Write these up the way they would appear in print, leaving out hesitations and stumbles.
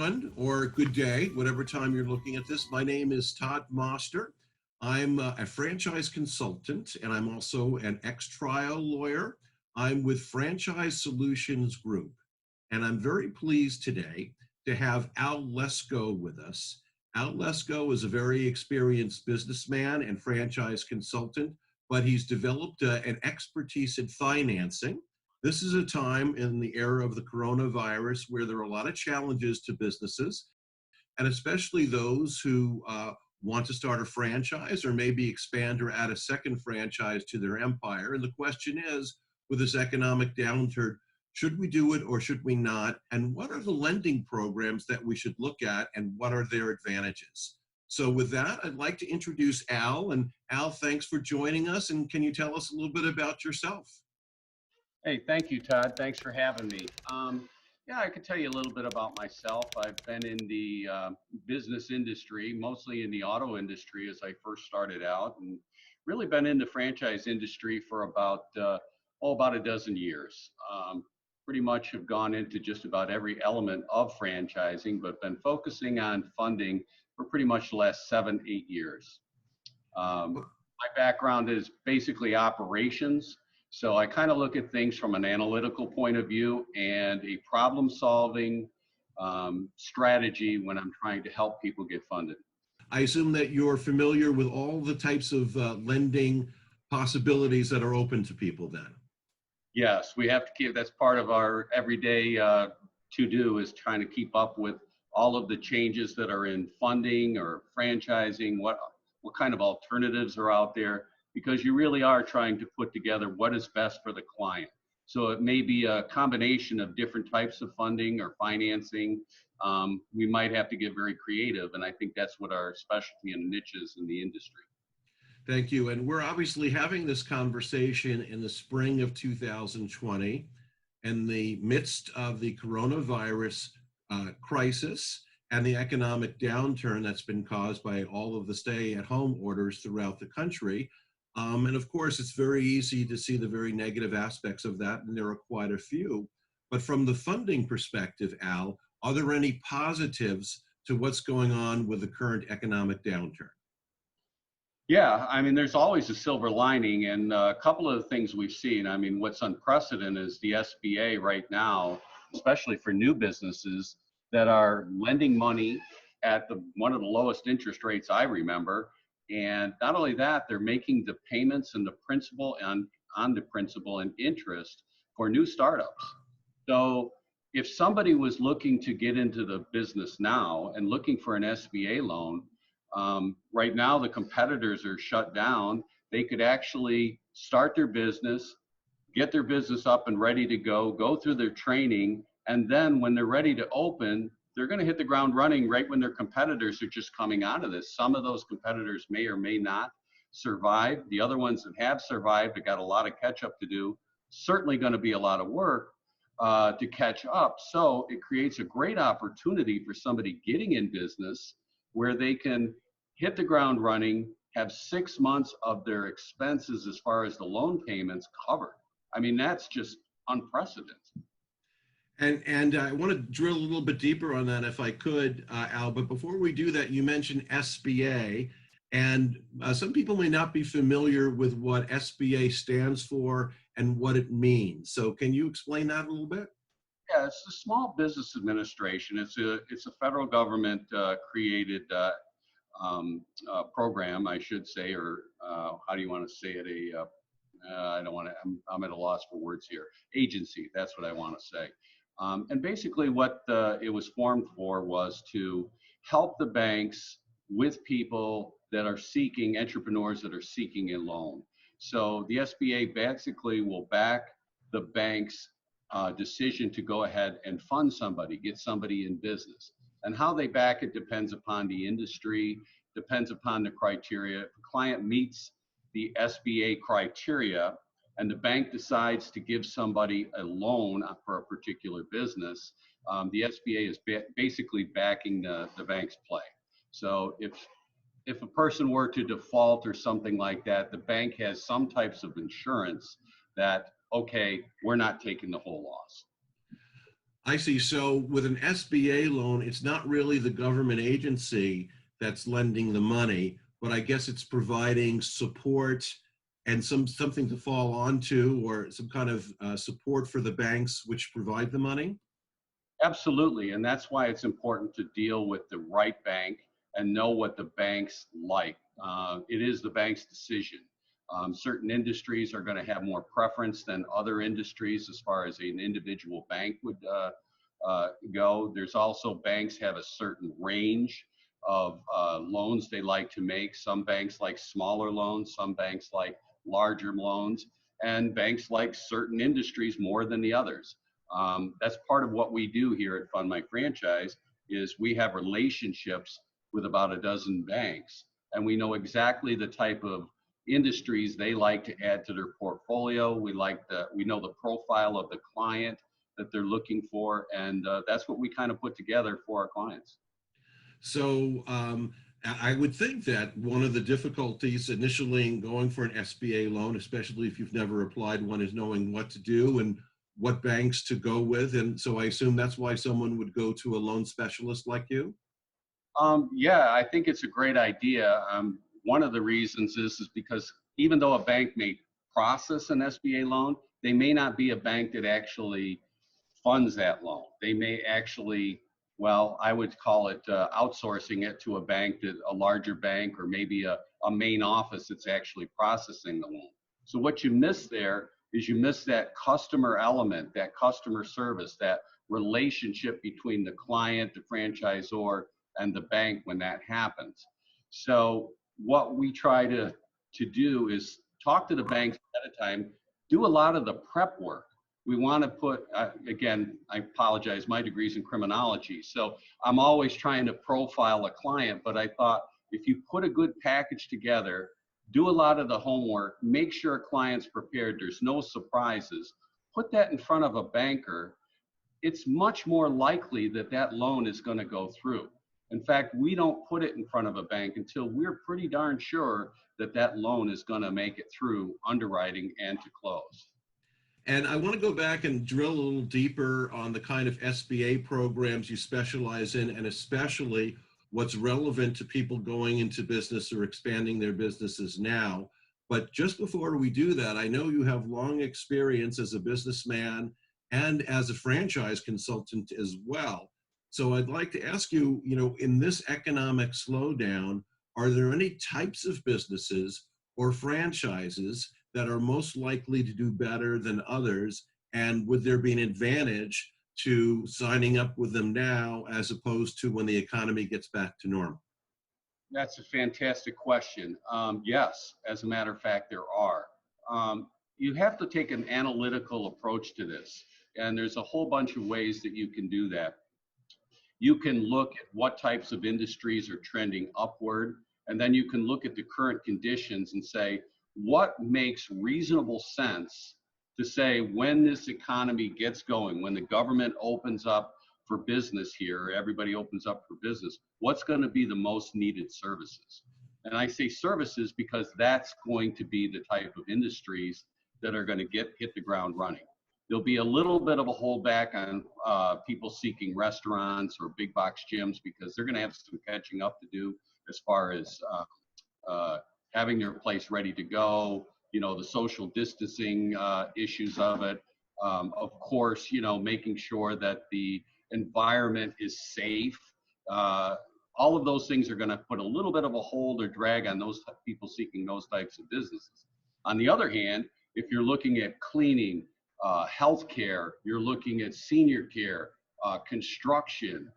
everyone, or good day, whatever time you're looking at this. My name is Todd Moster. I'm a franchise consultant, and I'm also an ex-trial lawyer. I'm with Franchise Solutions Group, and I'm very pleased today to have Al Lesko with us. Al Lesko is a very experienced businessman and franchise consultant, but he's developed an expertise in financing. This is a time in the era of the coronavirus where there are a lot of challenges to businesses, and especially those who want to start a franchise or maybe expand or add a second franchise to their empire. And the question is, with this economic downturn, should we do it or should we not? And what are the lending programs that we should look at and what are their advantages? So with that, I'd like to introduce Al. And Al, thanks for joining us. And can you tell us a little bit about yourself? Hey, thank you, Todd. Thanks for having me. Yeah, I could tell you a little bit about myself. I've been in the business industry, mostly in the auto industry as I first started out, and really been in the franchise industry for about a dozen years. Pretty much have gone into just about every element of franchising, but been focusing on funding for pretty much the last 7-8 years. My background is basically operations. So I kind of look at things from an analytical point of view and a problem-solving strategy when I'm trying to help people get funded. I assume that you're familiar with all the types of lending possibilities that are open to people then. Yes, we have to keep, that's part of our everyday to-do is trying to keep up with all of the changes that are in funding or franchising, what kind of alternatives are out there, because you really are trying to put together what is best for the client. So it may be a combination of different types of funding or financing. We might have to get very creative, and I think that's what our specialty and niche is in the industry. Thank you. And we're obviously having this conversation in the spring of 2020, in the midst of the coronavirus crisis and the economic downturn that's been caused by all of the stay-at-home orders throughout the country. And of course, it's very easy to see the very negative aspects of that, and there are quite a few. But from the funding perspective, Al, are there any positives to what's going on with the current economic downturn? Yeah, I mean, there's always a silver lining, and a couple of the things we've seen. I mean, what's unprecedented is the SBA right now, especially for new businesses that are lending money at one of the lowest interest rates I remember. And not only that, they're making the payments and the principal on the principal and interest for new startups. So if somebody was looking to get into the business now and looking for an SBA loan, right now the competitors are shut down. They could actually start their business, get their business up and ready to go through their training, and then when they're ready to open, they're going to hit the ground running right when their competitors are just coming out of this. Some of those competitors may or may not survive. The other ones that have survived have got a lot of catch up to do. Certainly going to be a lot of work to catch up. So it creates a great opportunity for somebody getting in business where they can hit the ground running, have 6 months of their expenses as far as the loan payments covered. I mean, that's just unprecedented. And I want to drill a little bit deeper on that if I could, Al, but before we do that, you mentioned SBA, and some people may not be familiar with what SBA stands for and what it means. So can you explain that a little bit? Yeah, it's the Small Business Administration. It's a federal government created program, I should say, or how do you want to say it? I don't want to, I'm at a loss for words here. Agency, that's what I want to say. And basically what it was formed for was to help the banks with people that are seeking, entrepreneurs that are seeking a loan. So the SBA basically will back the bank's decision to go ahead and fund somebody, get somebody in business. And how they back it depends upon the industry, depends upon the criteria. If a client meets the SBA criteria, and the bank decides to give somebody a loan for a particular business, the SBA is basically backing the bank's play. So if a person were to default or something like that, the bank has some types of insurance that, okay, we're not taking the whole loss. I see. So with an SBA loan, it's not really the government agency that's lending the money, but I guess it's providing support and something to fall onto, or some kind of support for the banks which provide the money. Absolutely. And that's why it's important to deal with the right bank and know what the bank's like. It is the bank's decision. Certain industries are going to have more preference than other industries as far as an individual bank would go. There's also banks have a certain range of loans they like to make. Some banks like smaller loans, some banks like larger loans, and banks like certain industries more than the others. That's part of what we do here at Fund My Franchise is we have relationships with about a dozen banks, and we know exactly the type of industries they like to add to their portfolio. We know the profile of the client that they're looking for, and that's what we kind of put together for our clients. So I would think that one of the difficulties initially in going for an SBA loan, especially if you've never applied one, is knowing what to do and what banks to go with. And so I assume that's why someone would go to a loan specialist like you. Yeah, I think it's a great idea. One of the reasons is because even though a bank may process an SBA loan, they may not be a bank that actually funds that loan. They may actually, well, I would call it outsourcing it to a bank, that a larger bank, or maybe a main office that's actually processing the loan. So what you miss there is you miss that customer element, that customer service, that relationship between the client, the franchisor, and the bank when that happens. So what we try to do is talk to the banks ahead of time, do a lot of the prep work. We want to put, again, I apologize, my degree's in criminology. So I'm always trying to profile a client, but I thought if you put a good package together, do a lot of the homework, make sure a client's prepared, there's no surprises, put that in front of a banker, it's much more likely that that loan is going to go through. In fact, we don't put it in front of a bank until we're pretty darn sure that that loan is going to make it through underwriting and to close. And I want to go back and drill a little deeper on the kind of SBA programs you specialize in, and especially what's relevant to people going into business or expanding their businesses now. But just before we do that, I know you have long experience as a businessman and as a franchise consultant as well. So I'd like to ask you, in this economic slowdown, are there any types of businesses or franchises that are most likely to do better than others? And would there be an advantage to signing up with them now as opposed to when the economy gets back to normal? That's a fantastic question. Yes, as a matter of fact, there are. You have to take an analytical approach to this, and there's a whole bunch of ways that you can do that. You can look at what types of industries are trending upward, and then you can look at the current conditions and say, what makes reasonable sense to say when this economy gets going, when the government opens up for business here, everybody opens up for business, what's going to be the most needed services? And I say services because that's going to be the type of industries that are going to hit the ground running. There'll be a little bit of a holdback on people seeking restaurants or big box gyms because they're going to have some catching up to do as far as having their place ready to go, the social distancing issues of it. Of course, making sure that the environment is safe. All of those things are going to put a little bit of a hold or drag on those people seeking those types of businesses. On the other hand, if you're looking at cleaning, healthcare, you're looking at senior care, construction,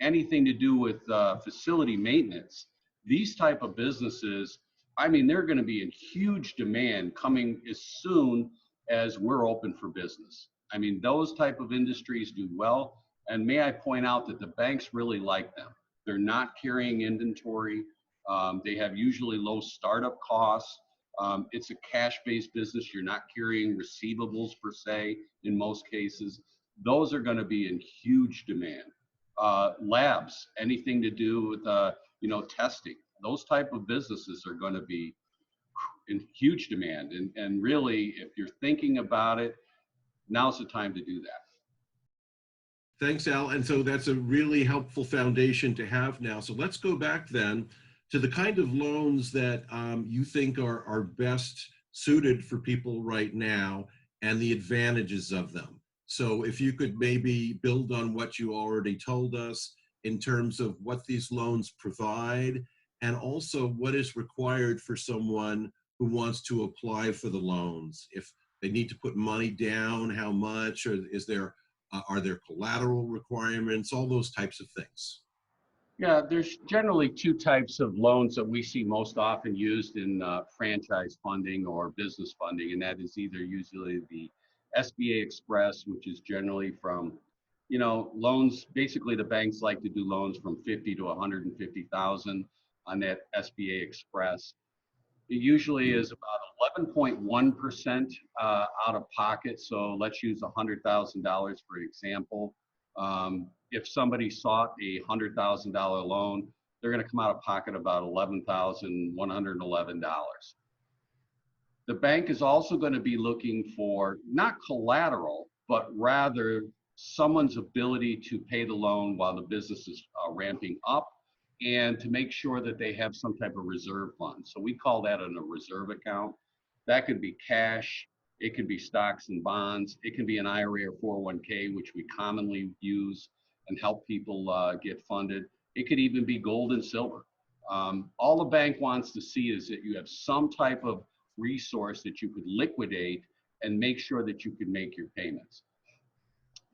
anything to do with facility maintenance, these type of businesses, I mean, they're going to be in huge demand coming as soon as we're open for business. I mean, those type of industries do well. And may I point out that the banks really like them. They're not carrying inventory. They have usually low startup costs. It's a cash-based business. You're not carrying receivables per se in most cases. Those are going to be in huge demand. Labs, anything to do with testing, those type of businesses are going to be in huge demand. And really, if you're thinking about it, now's the time to do that. Thanks, Al. And so that's a really helpful foundation to have now. So let's go back then to the kind of loans that you think are best suited for people right now and the advantages of them. So if you could maybe build on what you already told us in terms of what these loans provide and also what is required for someone who wants to apply for the loans. If they need to put money down, how much, or are there collateral requirements, all those types of things? Yeah, there's generally two types of loans that we see most often used in franchise funding or business funding, and that is either usually the SBA Express, which is generally from, loans. Basically, the banks like to do loans from 50 to 150,000 on that SBA Express. It usually is about 11.1% out of pocket. So let's use $100,000 for example. If somebody sought a $100,000 loan, they're going to come out of pocket about $11,111. The bank is also going to be looking for not collateral, but rather someone's ability to pay the loan while the business is ramping up and to make sure that they have some type of reserve fund. So we call that a reserve account. That could be cash, it could be stocks and bonds, it can be an IRA or 401k, which we commonly use and help people get funded. It could even be gold and silver. All the bank wants to see is that you have some type of resource that you could liquidate and make sure that you can make your payments.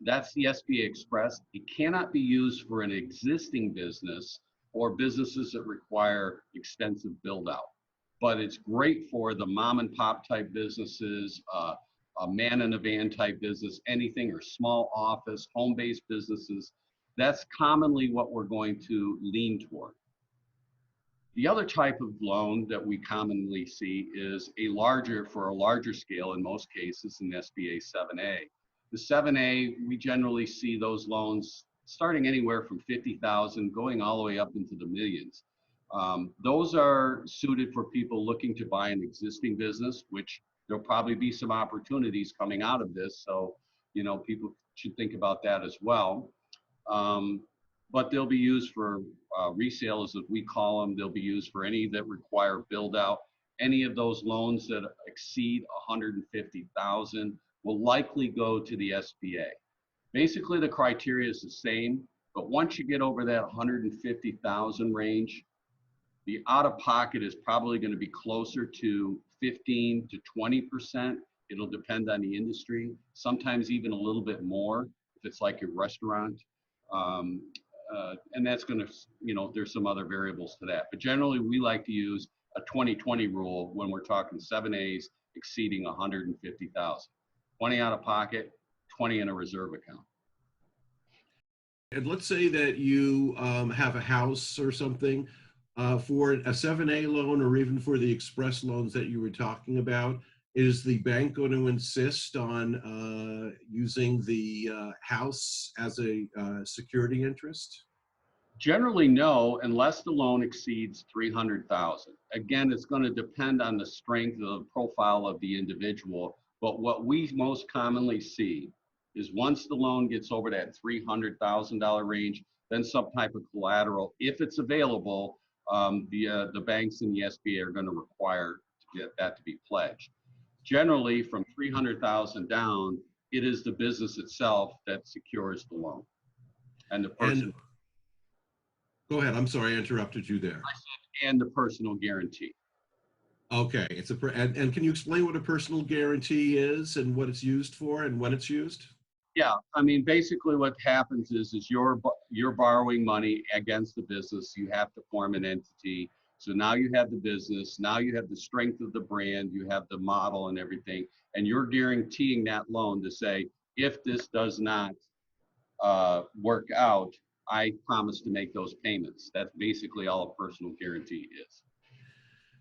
That's the SBA Express. It cannot be used for an existing business or businesses that require extensive build out. But it's great for the mom and pop type businesses, a man in a van type business, anything, or small office, home-based businesses. That's commonly what we're going to lean toward. The other type of loan that we commonly see is for a larger scale, in most cases, in SBA 7A. The 7A, we generally see those loans starting anywhere from 50,000 going all the way up into the millions. Those are suited for people looking to buy an existing business, which there'll probably be some opportunities coming out of this. So, people should think about that as well. But they'll be used for resale, as we call them. They'll be used for any that require build out. Any of those loans that exceed 150,000 will likely go to the SBA. Basically, the criteria is the same, but once you get over that 150,000 range, the out of pocket is probably going to be closer to 15 to 20%. It'll depend on the industry, sometimes even a little bit more if it's like a restaurant. And that's going to, there's some other variables to that. But generally, we like to use a 20-20 rule when we're talking 7As exceeding 150,000. 20 out of pocket, 20 in a reserve account. And let's say that you have a house or something for a 7A loan or even for the express loans that you were talking about. Is the bank going to insist on using the house as a security interest? Generally, no, unless the loan exceeds 300,000. Again, it's going to depend on the strength of the profile of the individual. But what we most commonly see is once the loan gets over that $300,000 range, then some type of collateral, if it's available, the banks and the SBA are going to require to get that to be pledged. Generally, from 300,000 down, it is the business itself that secures the loan, and the person. Go ahead. I'm sorry, I interrupted you there. And the personal guarantee. Okay, and can you explain what a personal guarantee is and what it's used for and when it's used? Yeah, I mean, basically what happens is you're borrowing money against the business. You have to form an entity. So now you have the business, now you have the strength of the brand, you have the model and everything, and you're guaranteeing that loan to say, if this does not work out, I promise to make those payments. That's basically all a personal guarantee is.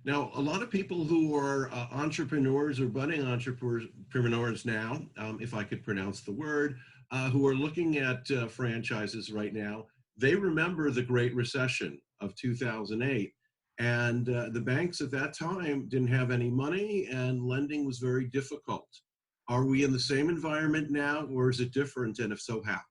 Now, a lot of people who are entrepreneurs or budding entrepreneurs now, if I could pronounce the word, who are looking at franchises right now, they remember the Great Recession of 2008. And the banks at that time didn't have any money and lending was very difficult. Are we in the same environment now, or is it different? And if so, how?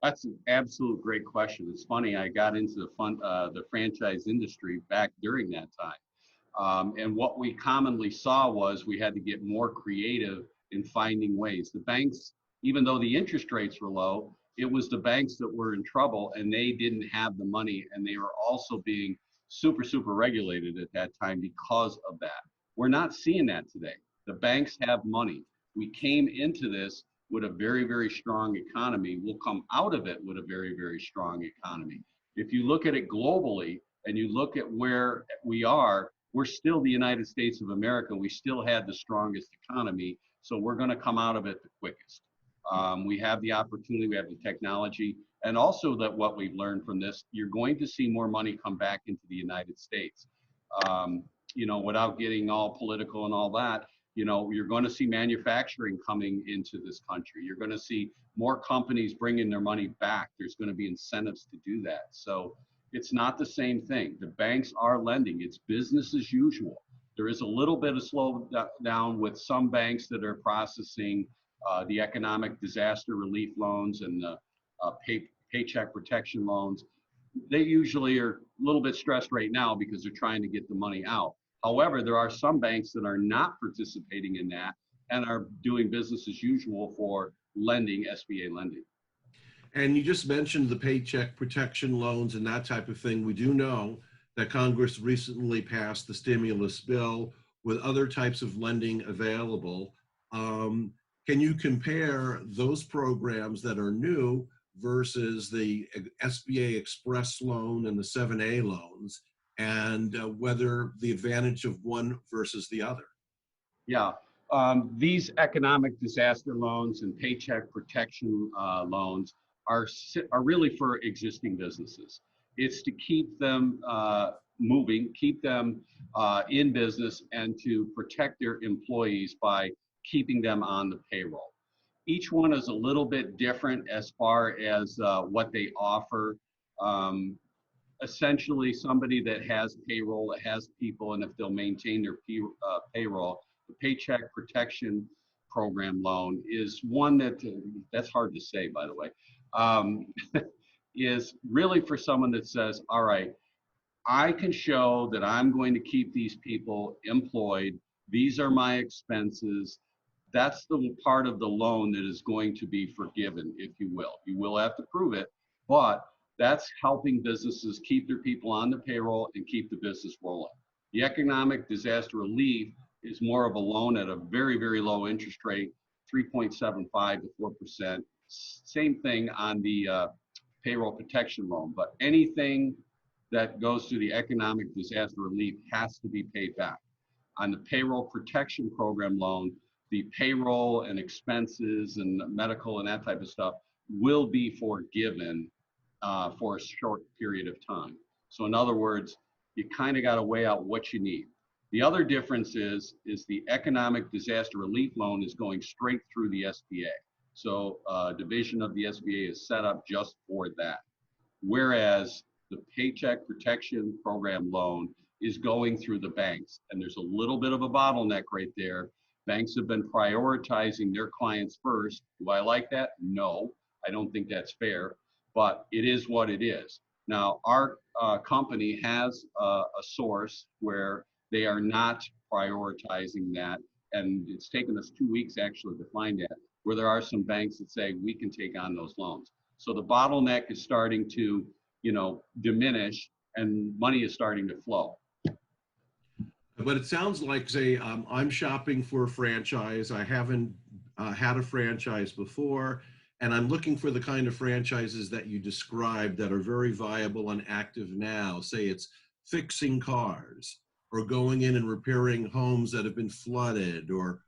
That's an absolute great question. It's funny, I got into the franchise industry back during that time. And what we commonly saw was we had to get more creative in finding ways. The banks, even though the interest rates were low, it was the banks that were in trouble and they didn't have the money and they were also being super, super regulated at that time because of that. We're not seeing that today. The banks have money. We came into this with a very, very strong economy. We'll come out of it with a very, very strong economy. If you look at it globally and you look at where we are, we're still the United States of America. We still had the strongest economy, so we're going to come out of it the quickest. We have the opportunity, we have the technology, and also that what we've learned from this, you're going to see more money come back into the United States. Um, without getting all political and all that, you're going to see manufacturing coming into this country. You're going to see more companies bringing their money back. There's going to be incentives to do that. So it's not the same thing. The banks are lending. It's business as usual. There is a little bit of slowdown with some banks that are processing the economic disaster relief loans and the paycheck protection loans. They usually are a little bit stressed right now because they're trying to get the money out. However, there are some banks that are not participating in that and are doing business as usual for lending, SBA lending. And you just mentioned the paycheck protection loans and that type of thing. We do know that Congress recently passed the stimulus bill with other types of lending available. Um, can you compare those programs that are new versus the SBA Express loan and the 7A loans, and whether the advantage of one versus the other? Yeah. These economic disaster loans and paycheck protection loans are really for existing businesses. It's to keep them moving, keep them in business, and to protect their employees by keeping them on the payroll. Each one is a little bit different as far as what they offer. Um, Essentially, somebody that has payroll, that has people, and if they'll maintain their payroll, the Paycheck Protection Program loan is one that's hard to say, by the way, um, is really for someone that says, all right, I can show that I'm going to keep these people employed. These are my expenses. That's the part of the loan that is going to be forgiven, if you will. You will have to prove it, but that's helping businesses keep their people on the payroll and keep the business rolling. The economic disaster relief is more of a loan at a very, very low interest rate, 3.75 to 4%. Same thing on the payroll protection loan, but anything that goes through the economic disaster relief has to be paid back. On the payroll protection program loan, the payroll and expenses and medical and that type of stuff will be forgiven for a short period of time. So in other words, you kind of got to weigh out what you need. The other difference is the economic disaster relief loan is going straight through the SBA. So division of the SBA is set up just for that. Whereas the Paycheck Protection Program loan is going through the banks. And there's a little bit of a bottleneck right there. Banks have been prioritizing their clients first. Do I like that? No, I don't think that's fair, but it is what it is. Now, our company has a source where they are not prioritizing that. And it's taken us 2 weeks actually to find that, where there are some banks that say we can take on those loans. So the bottleneck is starting to, diminish and money is starting to flow. But it sounds like, say, I'm shopping for a franchise. I haven't had a franchise before, and I'm looking for the kind of franchises that you described that are very viable and active now. Say it's fixing cars, or going in and repairing homes that have been flooded, or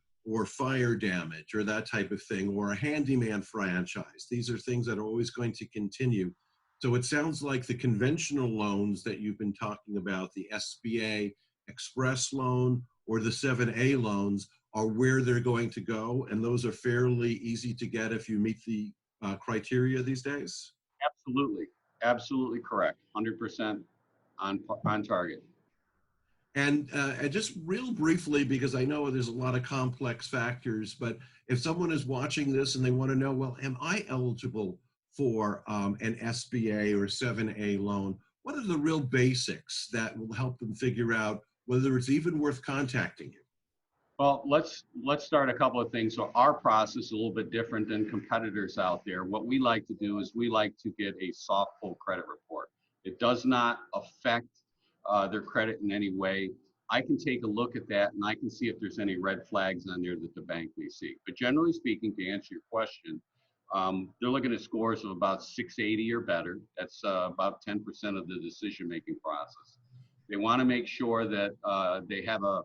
fire damage, or that type of thing, or a handyman franchise. These are things that are always going to continue. So it sounds like the conventional loans that you've been talking about, the SBA Express loan or the 7A loans, are where they're going to go, and those are fairly easy to get if you meet the criteria these days? Absolutely, absolutely correct. 100% on target. And just real briefly, because I know there's a lot of complex factors, but if someone is watching this and they want to know, well, am I eligible for an SBA or 7A loan? What are the real basics that will help them figure out whether it's even worth contacting you? Well, let's start a couple of things. So our process is a little bit different than competitors out there. What we like to do is we like to get a soft pull credit report. It does not affect their credit in any way. I can take a look at that and I can see if there's any red flags on there that the bank may see. But generally speaking, to answer your question, they're looking at scores of about 680 or better. That's about 10% of the decision-making process. They want to make sure that they have a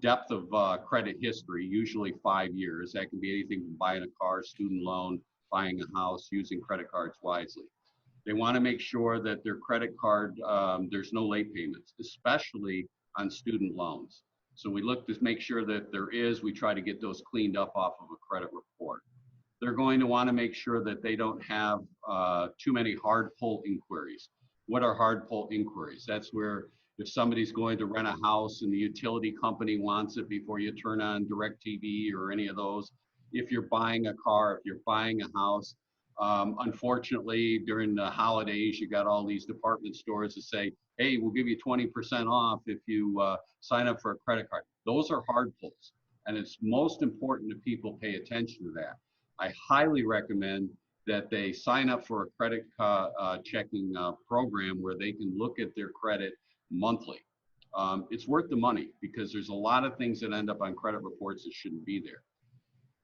depth of credit history, usually 5 years. That can be anything from buying a car, student loan, buying a house, using credit cards wisely. They want to make sure that their credit card, there's no late payments, especially on student loans. So we look to make sure that there is, we try to get those cleaned up off of a credit report. They're going to want to make sure that they don't have too many hard pull inquiries. What are hard pull inquiries? That's where if somebody's going to rent a house and the utility company wants it before you turn on DirecTV or any of those. If you're buying a car, if you're buying a house, unfortunately, during the holidays, you got all these department stores that say, hey, we'll give you 20% off if you sign up for a credit card. Those are hard pulls. And it's most important that people pay attention to that. I highly recommend that they sign up for a credit checking program where they can look at their credit monthly. It's worth the money because there's a lot of things that end up on credit reports that shouldn't be there.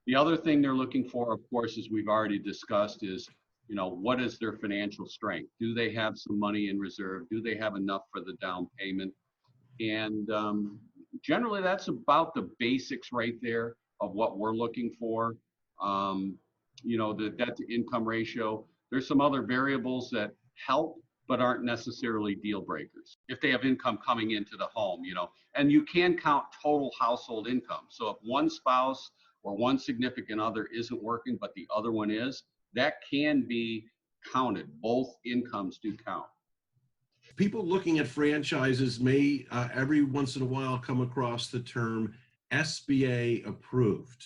The other thing they're looking for, of course, as we've already discussed, is, what is their financial strength? Do they have some money in reserve? Do they have enough for the down payment? And generally, that's about the basics right there of what we're looking for. The debt to income ratio. There's some other variables that help, but aren't necessarily deal breakers. If they have income coming into the home, and you can count total household income. So if one spouse or one significant other isn't working, but the other one is, that can be counted. Both incomes do count. People looking at franchises may every once in a while come across the term SBA approved.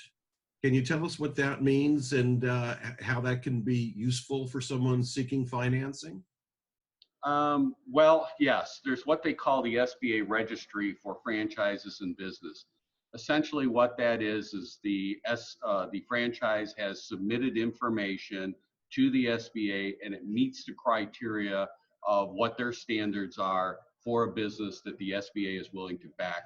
Can you tell us what that means and how that can be useful for someone seeking financing? Well, yes, there's what they call the SBA registry for franchises and business. Essentially what that is the franchise has submitted information to the SBA and it meets the criteria of what their standards are for a business that the SBA is willing to back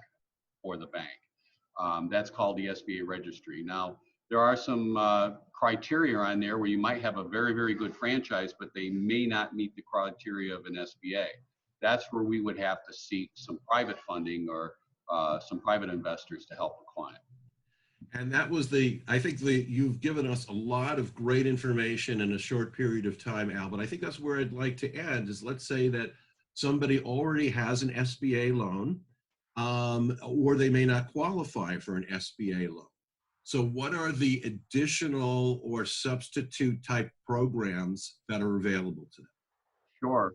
for the bank. That's called the SBA registry. Now, there are some criteria on there where you might have a very, very good franchise, but they may not meet the criteria of an SBA. That's where we would have to seek some private funding or some private investors to help the client. And that was you've given us a lot of great information in a short period of time, Al, but I think that's where I'd like to end is let's say that somebody already has an SBA loan, or they may not qualify for an SBA loan. So what are the additional or substitute type programs that are available to them? Sure.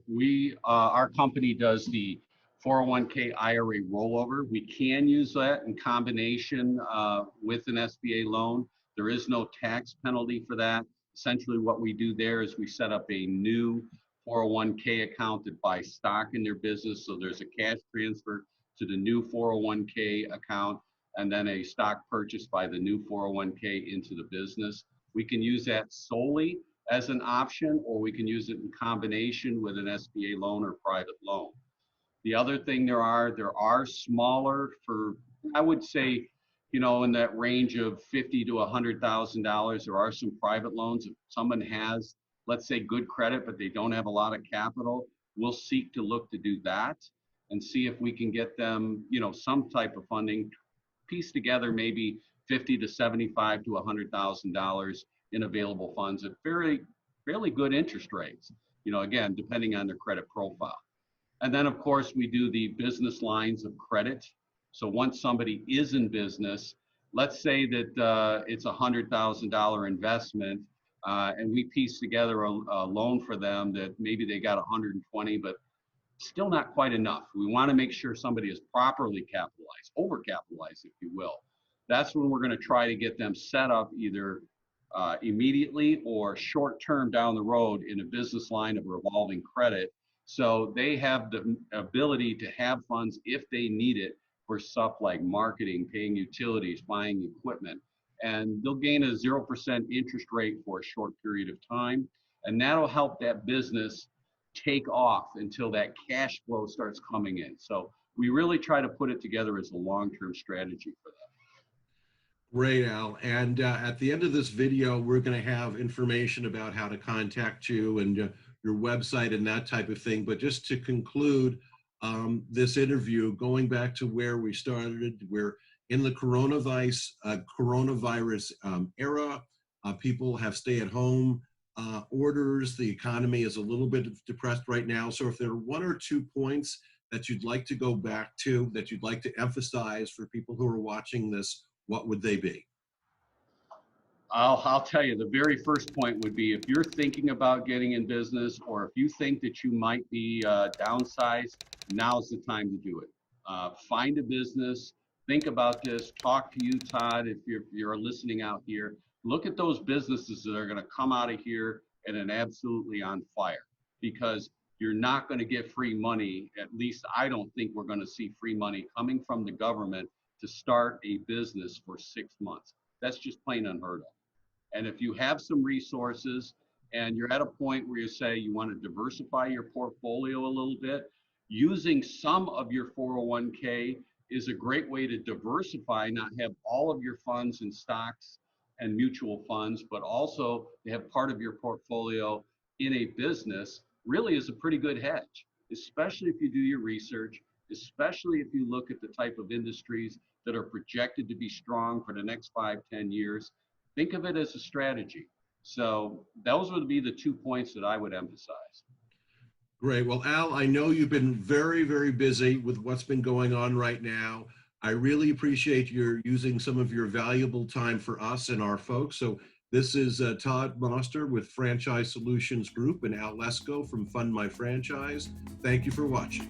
Our company does the 401k IRA rollover. We can use that in combination with an SBA loan. There is no tax penalty for that. Essentially what we do there is we set up a new 401k account that buys stock in their business. So there's a cash transfer to the new 401k account and then a stock purchase by the new 401k into the business. We can use that solely as an option, or we can use it in combination with an SBA loan or private loan. The other thing there are smaller for, I would say, in that range of $50,000 to $100,000, there are some private loans. If someone has, let's say, good credit, but they don't have a lot of capital, we'll seek to look to do that and see if we can get them, some type of funding, piece together maybe $50,000 to $75,000 to $100,000 in available funds at fairly good interest rates, again, depending on their credit profile. And then, of course, we do the business lines of credit. So once somebody is in business, let's say that it's a $100,000 investment, and we piece together a loan for them that maybe they got 120, but still not quite enough. We want to make sure somebody is properly capitalized, overcapitalized, if you will. That's when we're going to try to get them set up either immediately or short term down the road in a business line of revolving credit. So they have the ability to have funds if they need it for stuff like marketing, paying utilities, buying equipment. And they'll gain a 0% interest rate for a short period of time. And that'll help that business take off until that cash flow starts coming in. So we really try to put it together as a long-term strategy for that. Great, Al. And at the end of this video, we're going to have information about how to contact you and your website and that type of thing. But just to conclude this interview, going back to where we started, we're in the coronavirus era. People have stay-at-home orders. The economy is a little bit depressed right now. So if there are one or two points that you'd like to go back to, that you'd like to emphasize for people who are watching this, what would they be? I'll tell you, the very first point would be if you're thinking about getting in business or if you think that you might be downsized, now's the time to do it. Find a business, think about this, talk to you, Todd, if you're listening out here. Look at those businesses that are going to come out of here and absolutely on fire because you're not going to get free money. At least I don't think we're going to see free money coming from the government to start a business for 6 months. That's just plain unheard of. And if you have some resources and you're at a point where you say you want to diversify your portfolio a little bit, using some of your 401k is a great way to diversify, not have all of your funds in stocks and mutual funds, but also to have part of your portfolio in a business really is a pretty good hedge, especially if you do your research, especially if you look at the type of industries that are projected to be strong for the next 5-10 years. Think of it as a strategy. So those would be the 2 points that I would emphasize. Great. Well, Al, I know you've been very, very busy with what's been going on right now. I really appreciate your using some of your valuable time for us and our folks. So this is Todd Moster with Franchise Solutions Group and Al Lesko from Fund My Franchise. Thank you for watching.